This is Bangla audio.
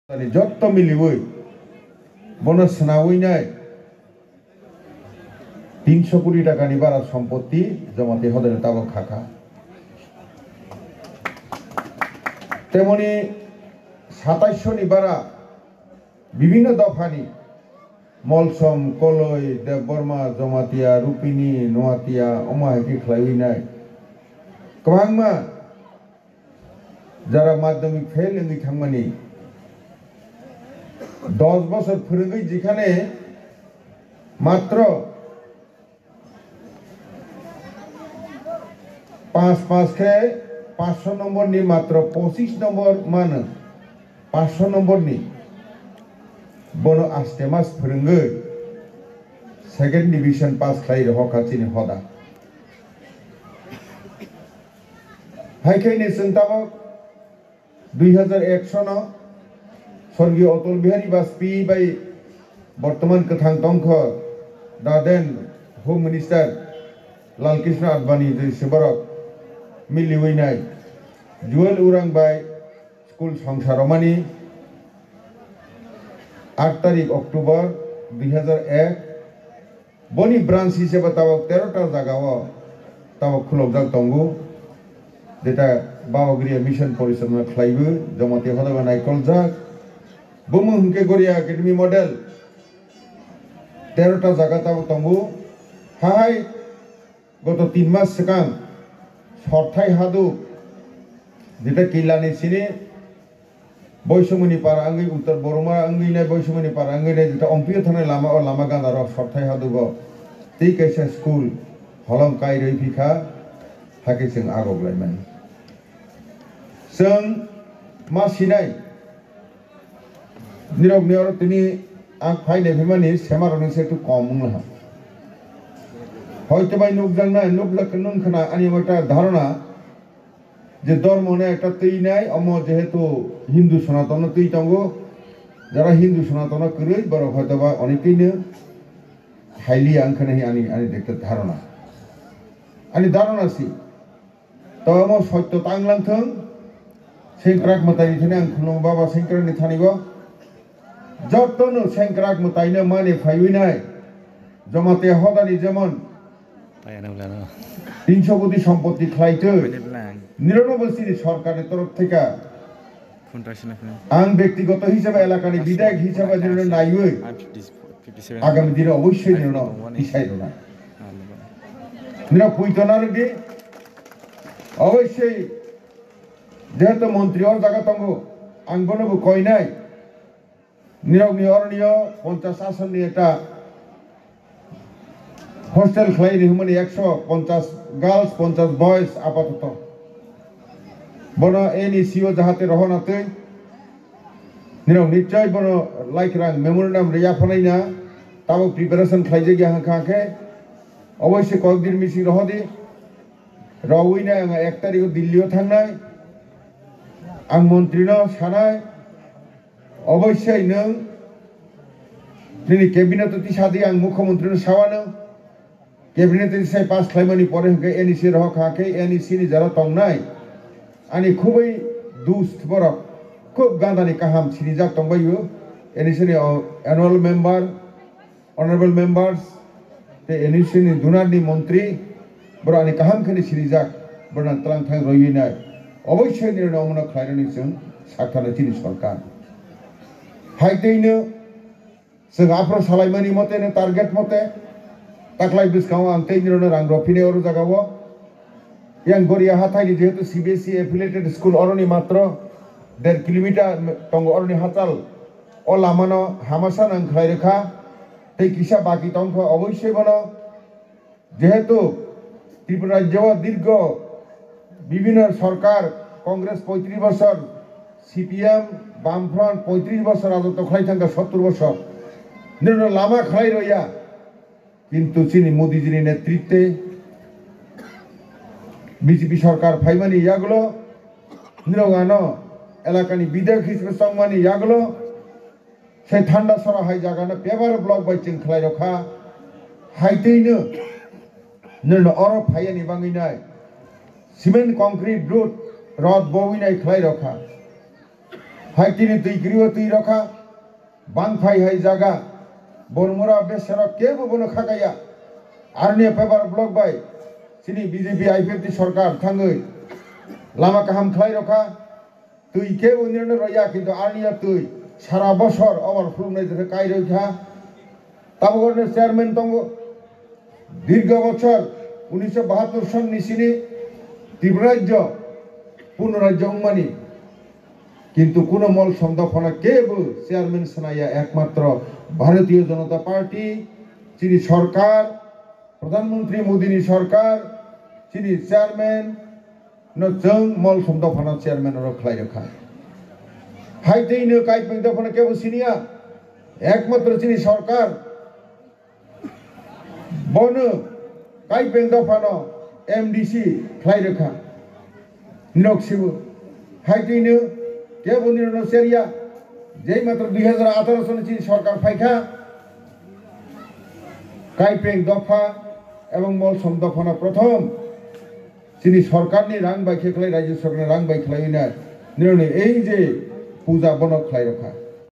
যত মিলিবই বন স্নাউইনাই 300 কোটি টাকানি বারা সম্পত্তি জমাতে হদের তাবক খাকা তেমনি 2700 নি বারা বিভিন্ন দফানি মলসম কলই দেববর্মা জমাতিয়া রূপিনী নোয়াতিয়া অমাহাকি খ্লাইনাই কবাংমা যারা মাধ্যমিক ফেল এমনি থাকমানি 10 বছর ফিরে যেখানে মাত্র 5 खे 500 নম্বর নি মাত্র 25 নম্বর মান 500 নম্বর নি বনো আস্তে মাস ফিরে সেকেন্ড ডিভিশন পাস খাই হকাচিনি হদা হাইখাইনে চিন্তাবক 2001 সন স্বর্গীয় অটল বিহারী বাজপেয়ী বাই বর্তমান কথাং তংখ the then home minister Lalkrishna Advani जे सेबरक मिलिवैनाय जुएल उरां बाय स्कुल संसारमानी 8 तारिख अक्टोबर 2001 बनी ब्रांच हिसेबे ताबक 13टा जागाव ताबक खुलबजाक दंगु जेटा बावग्रिया मिशन परिसरमा ख्लाइबो जमाते हदबा नायकलजाक बुमु हुंके गरिया एकाडेमी मॉडल 13टा जागा ताबक दंगु हाय गत 3 मास सिगां सरथाय हादु जेटा किलानि सिनि बैसुमुनि पारा आंगै उत्तर बरमा आंगैनाय बैसुमुनि पारा आंगैनाय जेटा अम्पियो थानाय लामा अ लामा गानार सरथाय हादुगो ती कैसे स्कुल हलम कायरै फिखा हाके जों आगगलायमोन जों मा सिनाय निरग नियर तिनि आं फाइनाय फिमानि सेमारनि सेतु कम मुंहा হয়তো ভাই নুকজানা আনি একটা ধারণা যে ধর্মনে একটা তৈ নাই অম যেহেতু হিন্দু সনাতন তৈ তঙ্গ যারা হিন্দু সনাতন করে বড় হয়তো বা অনেকেইনো হাইলি আংখানে আনি আনি দেখতে ধারণা আনি ধারণা সি তো আম সত্য তাংলাংথং সেংক্রাক মতাইনি থানে আং খুলং বাবা সেংক্রাকনি থানিব যতনো সেংক্রাক মতাইনো মানে ফাইউইনাই জমাতে হদানি যেমন 300 কোটি সম্পত্তি খাইতে 99 সরকারের তরফ থেকে আং ব্যক্তিগত হিসেবে এলাকার বিধায়ক হিসেবে যেন নাইওই আগামী দিনে অবশ্যই যেন ইসাইরো না নিরা পুইতনারগে অবশ্যই যেহেতু মন্ত্রী ওর জায়গা তঙ্গ আং বনবো কই নাই নিরগ নিয়রণীয় 50 আসন নিয়ে এটা हॉस्टल खाई हुमानी 150 गर्ल्स 50 बॉयज आपातत बनो एनईसीओ जाहाते रहनाते निरव निश्चय बनो लाइक रां मेमोरेंडम रिया फनाइना ताबो प्रिपारेशन खाइजे गिया हांखाखे अवश्य कয়েক दिन मिसिं रहदि रावैना आं 1 तारिख दिल्लीयाव थांनाय आं मन्त्रीनो सानाय अवश्य नों दिनै केबिनेट तिसादि आं मुख्यमंत्रीनो सावानो कैबिनेट से पास खालामनायनि परे होके एनईसी रह खाके एनईसी नि जरा तंगनाय आनि खुबै दुस्ट बरक खुब गांदानि काहाम सिरिजाक तंबायो एनईसी नि एनुअल मेंबर ऑनरेबल मेंबर्स ते एनईसी नि दुनारनि मंत्री बरानि काहाम खनि सिरिजाक बरना तलां थां रयिनाय अवश्य निर्णय मन खायरनि जों साखाना चिनि सरकार हाइदैनो जों आफ्रो सालायमानि मतेनो टारगेट मते ताकलाय बिस्काव आं तैनिरनो रां रफिने और जागाव यां गरिया हाथाइनि जेहेतु सीबीएसई एफिलिएटेड स्कूल अरनि मात्र 1.5 किलोमीटर तंग अरनि हाताल अ लामानो हामासा नां खायरेखा तै किसा बाकी तंग अवश्य बनो जेहेतु त्रिपुरा राज्य दीर्घ विभिन्न सरकार कांग्रेस 35 বছর सीपीएम बामफ्रंट 35 বছর राजत्व खाई थांगा 70 বছর निरनो लामा खाई रया किंतु चीनी मोदी जी नेतृत्वे बीजेपी सरकार फाइमानी यागलो निरगानो एलाकानी विधायक हिसेबे संमानी यागलो से ठंडा सरा हाई जागानो पेपर ब्लक बाय चिं खलाय रखा हाइतैनो निरनो अर फायानि बांगिनाय सिमेंट कंक्रीट रोड रड बविनाय खलाय रखा হাই তিনি তুই গৃহ তুই রখা বাংফাই হাই জাগা বনমরা বেসেরা কেবো বনো খাগাইয়া আরনিয়া পেপার ব্লক বাই চিনি বিজেপি আইপিএফটি সরকার থাঙ্গৈ লামা কাহাম খাই রখা তুই কেবো নির্ণয় রইয়া কিন্তু আরনিয়া তুই সারা বছর আমার ফুলনাই দেখে কাই রইখা তাবগরের চেয়ারম্যান তঙ্গ দীর্ঘ বছর 1972 সন নিচিনি ত্রিপুরাজ্য পূর্ণ রাজ্য উন্মানি কিন্তু কোন মল সন্দফনা কেবল চেয়ারম্যান সানাইয়া একমাত্র ভারতীয় জনতা পার্টি চিনি সরকার প্রধানমন্ত্রী মোদিনী সরকার চিনি চেয়ারম্যান নচং মল সন্দফনা চেয়ারম্যান রখাই রখা হাইতেইনো কাই পেংদফনা কেবল সিনিয়া একমাত্র চিনি সরকার বন কাই পেংদফানো এমডিসি খাই রখা নকশিবু হাইতেইনো কেবল নির্ণয় সেরিয়া যেই মাত্র 2018 সনে চিনি সরকার ফাইখা কাইপেং দফা এবং মল দফানা প্রথম চিনি সরকারনি রাং বাই খেখলাই রাজ্য সরকারের রাং বাই খেলাই নির্ণয় এই যে পূজা বনক খাই রখা